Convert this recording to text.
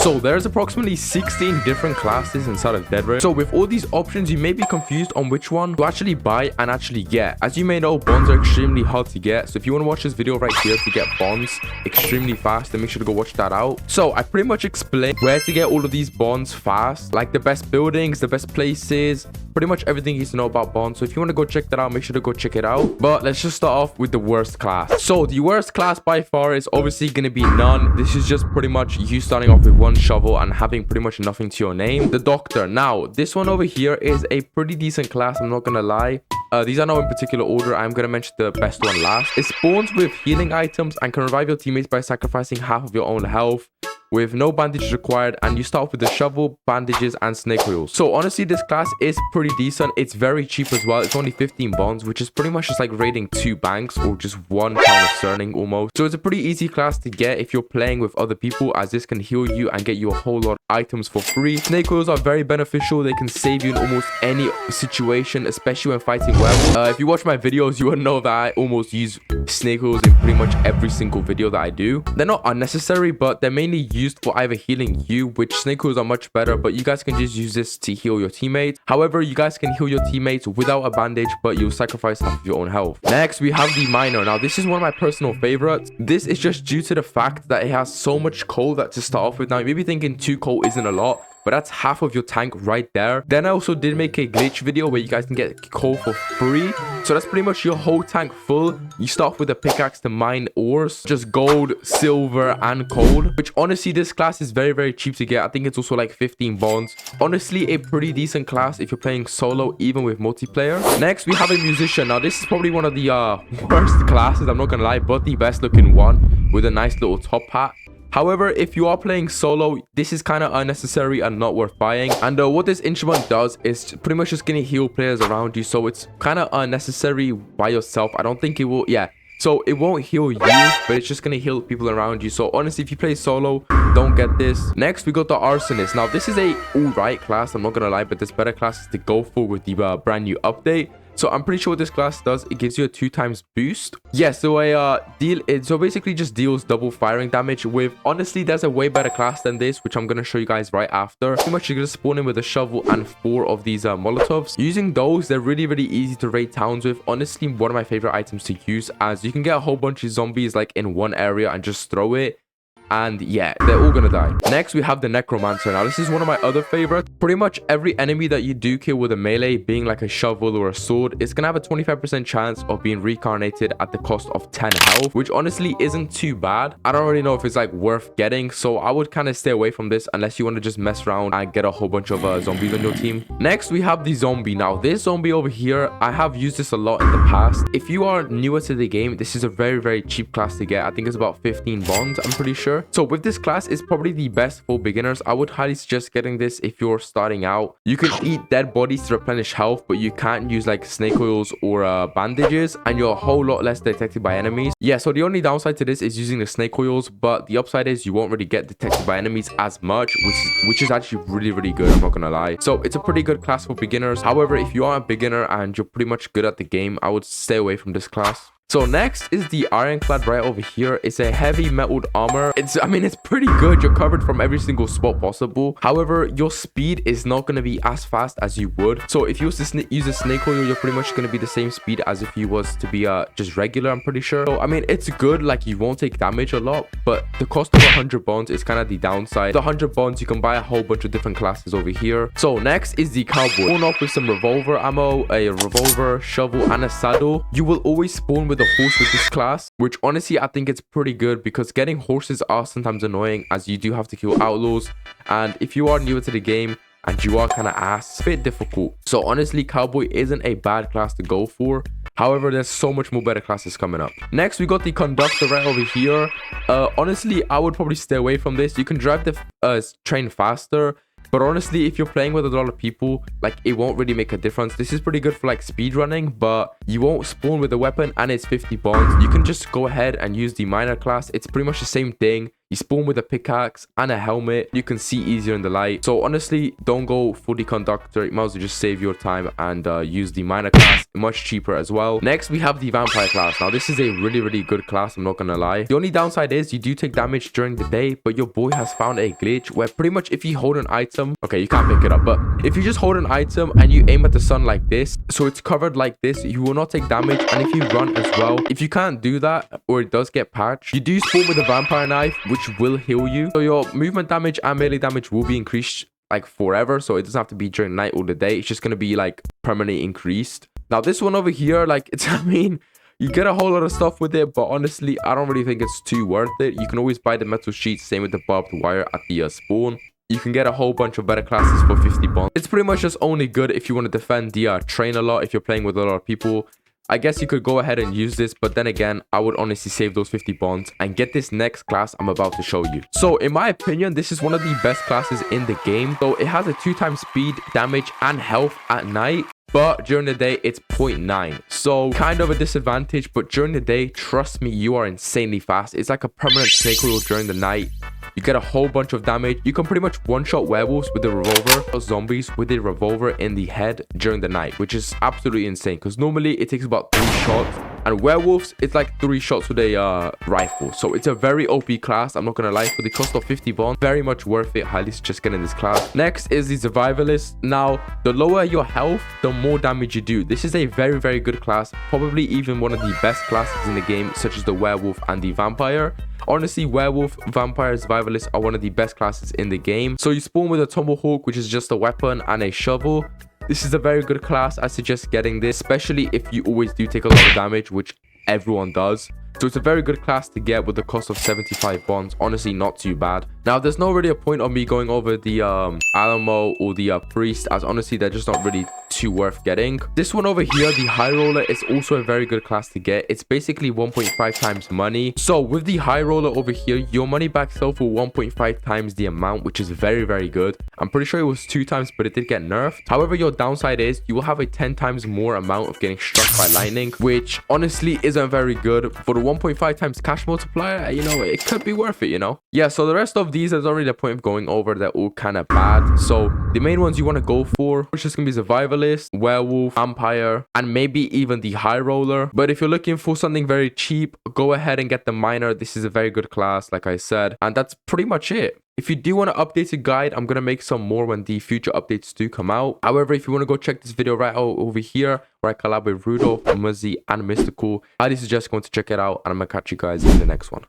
So there's approximately 16 different classes inside of Dead Race. So with all these options, you may be confused on which one to actually buy and actually get. As you may know, bonds are extremely hard to get. So if you want to watch this video right here to get bonds extremely fast, then make sure to go watch that out. So I pretty much explained where to get all of these bonds fast, like the best buildings, the best places, pretty much everything you need to know about bonds. So if you want to go check that out, make sure to go check it out. But let's just start off with the worst class. So the worst class by far is obviously going to be none. This is just pretty much you starting off with one shovel and having pretty much nothing to your name. The doctor. Now this one over here is a pretty decent class, I'm not gonna lie. These are not in particular order. I'm gonna mention the best one last. It spawns with healing items and can revive your teammates by sacrificing half of your own health, with no bandages required, and you start with the shovel, bandages, and snake oils. So honestly, this class is pretty decent. It's very cheap as well. It's only 15 bonds, which is pretty much just like raiding 2 banks or just 1 pound of sterling almost. So it's a pretty easy class to get if you're playing with other people, as this can heal you and get you a whole lot of items for free. Snake oils are very beneficial. They can save you in almost any situation, especially when fighting werewolves. If you watch my videos, you will know that I almost use snake oils in pretty much every single video that I do. They're not unnecessary, but they're mainly used for either healing you, which snake oils are much better, but you guys can just use this to heal your teammates. However, you guys can heal your teammates without a bandage, but you'll sacrifice half of your own health. Next, we have the miner. Now this is one of my personal favorites. This is just due to the fact that it has so much coal that to start off with. Now you may be thinking 2 coal isn't a lot, but that's half of your tank right there. Then I also did make a glitch video where you guys can get coal for free. So that's pretty much your whole tank full. You start with a pickaxe to mine ores, just gold, silver, and coal, which honestly this class is very cheap to get. I think it's also like 15 bonds. Honestly, a pretty decent class if you're playing solo, even with multiplayer. Next, we have a musician. Now this is probably one of the worst classes, I'm not gonna lie, but the best looking one with a nice little top hat. However, if you are playing solo, this is kind of unnecessary and not worth buying. And what this instrument does is pretty much just gonna heal players around you, so it's kind of unnecessary by yourself. I don't think it will, yeah. So it won't heal you, but it's just gonna heal people around you. So honestly, if you play solo, don't get this. Next, we got the arsonist. Now this is a alright class, I'm not gonna lie, but there's better classes to go for with the brand new update. So I'm pretty sure what this class does, it gives you a 2 times boost. Yeah, so so basically just deals double firing damage with, honestly, there's a way better class than this, which I'm going to show you guys right after. Pretty much you're going to spawn in with a shovel and 4 of these molotovs. Using those, they're really easy to raid towns with. Honestly, one of my favorite items to use, as you can get a whole bunch of zombies like in one area and just throw it. And yeah, they're all gonna die. Next, we have the necromancer. Now this is one of my other favorites. Pretty much every enemy that you do kill with a melee, being like a shovel or a sword, it's gonna have a 25% chance of being reincarnated at the cost of 10 health, which honestly isn't too bad. I don't really know if it's like worth getting, so I would kind of stay away from this unless you want to just mess around and get a whole bunch of zombies on your team. Next, we have the zombie. Now this zombie over here, I have used this a lot in the past. If you are newer to the game, this is a very cheap class to get. I think it's about 15 bonds, I'm pretty sure. So with this class, it's probably the best for beginners. I would highly suggest getting this if you're starting out. You can eat dead bodies to replenish health, but you can't use like snake oils or bandages, and you're a whole lot less detected by enemies. Yeah, so the only downside to this is using the snake oils, but the upside is you won't really get detected by enemies as much, which is actually really good, I'm not gonna lie. So it's a pretty good class for beginners. However, if you are a beginner and you're pretty much good at the game, I would stay away from this class. So next is the ironclad right over here. It's a heavy metaled armor. I mean, it's pretty good. You're covered from every single spot possible. However, your speed is not going to be as fast as you would. So if you use a snake oil, you're pretty much going to be the same speed as if you was to be just regular, I'm pretty sure. So I mean, it's good, like you won't take damage a lot, but the cost of 100 bonds is kind of the downside. The 100 bonds, you can buy a whole bunch of different classes over here. So next is the cowboy. Spawn off with some revolver ammo, a revolver, shovel, and a saddle. You will always spawn with a horse with this class, which honestly I think it's pretty good, because getting horses are sometimes annoying, as you do have to kill outlaws, and if you are newer to the game and you are kind of ass, it's a bit difficult. So honestly, cowboy isn't a bad class to go for. However, there's so much more better classes coming up. Next, we got the conductor right over here. Honestly, I would probably stay away from this. You can drive the train faster, but honestly, if you're playing with a lot of people, like, it won't really make a difference. This is pretty good for like speed running, but you won't spawn with a weapon, and it's 50 bonds. You can just go ahead and use the miner class. It's pretty much the same thing. You spawn with a pickaxe and a helmet. You can see easier in the light. So honestly, don't go fully conductor. You might as well just save your time and use the miner class. Much cheaper as well. Next, we have the vampire class. Now, this is a really good class. I'm not gonna lie. The only downside is you do take damage during the day, but your boy has found a glitch where pretty much if you hold an item, okay, you can't pick it up, but if you just hold an item and you aim at the sun like this, so it's covered like this, you will not take damage. And if you run as well, if you can't do that or it does get patched, you do spawn with a vampire knife, which will heal you. So your movement damage and melee damage will be increased like forever. So it doesn't have to be during night or the day. It's just going to be like permanently increased. Now this one over here, like it's, I mean, you get a whole lot of stuff with it, but honestly, I don't really think it's too worth it. You can always buy the metal sheets, same with the barbed wire at the spawn. You can get a whole bunch of better classes for 50 bonds. It's pretty much just only good if you want to defend the train a lot, if you're playing with a lot of people. I guess you could go ahead and use this, but then again, I would honestly save those 50 bonds and get this next class I'm about to show you. So in my opinion, this is one of the best classes in the game. So it has a 2x speed, damage, and health at night. But during the day, it's 0.9. So kind of a disadvantage, but during the day, trust me, you are insanely fast. It's like a permanent snake oil during the night. You get a whole bunch of damage. You can pretty much one-shot werewolves with a revolver or zombies with a revolver in the head during the night, which is absolutely insane because normally it takes about 3 shots. And werewolves, it's like 3 shots with a rifle. So it's a very OP class. I'm not going to lie. For the cost of 50 bonds, very much worth it. Highly suggest getting this class. Next is the survivalist. Now, the lower your health, the more damage you do. This is a very good class. Probably even one of the best classes in the game, such as the werewolf and the vampire. Honestly, werewolf, vampire, survivalist are one of the best classes in the game. So you spawn with a tomahawk, which is just a weapon, and a shovel. This is a very good class. I suggest getting this, especially if you always do take a lot of damage, which everyone does. So it's a very good class to get with the cost of 75 bonds. Honestly, not too bad. Now, there's not really a point of me going over the Alamo or the Priest, as honestly, they're just not really too worth getting. This one over here, the High Roller, is also a very good class to get. It's basically 1.5 times money. So with the High Roller over here, your money back sell for 1.5 times the amount, which is very good. I'm pretty sure it was 2 times, but it did get nerfed. However, your downside is you will have a 10 times more amount of getting struck by lightning, which honestly isn't very good. For the 1.5 times cash multiplier, you know, it could be worth it, you know. Yeah, so the rest of these, there's not really a point of going over. They're all kind of bad. So the main ones you want to go for, which is gonna be survivalist, werewolf, vampire, and maybe even the High Roller. But if you're looking for something very cheap, go ahead and get the miner. This is a very good class, like I said, and that's pretty much it. If you do want an updated guide, I'm going to make some more when the future updates do come out. However, if you want to go check this video right over here, where I collab with Rudolph, Muzzy, and Mystical, I highly suggest going to check it out, and I'm going to catch you guys in the next one.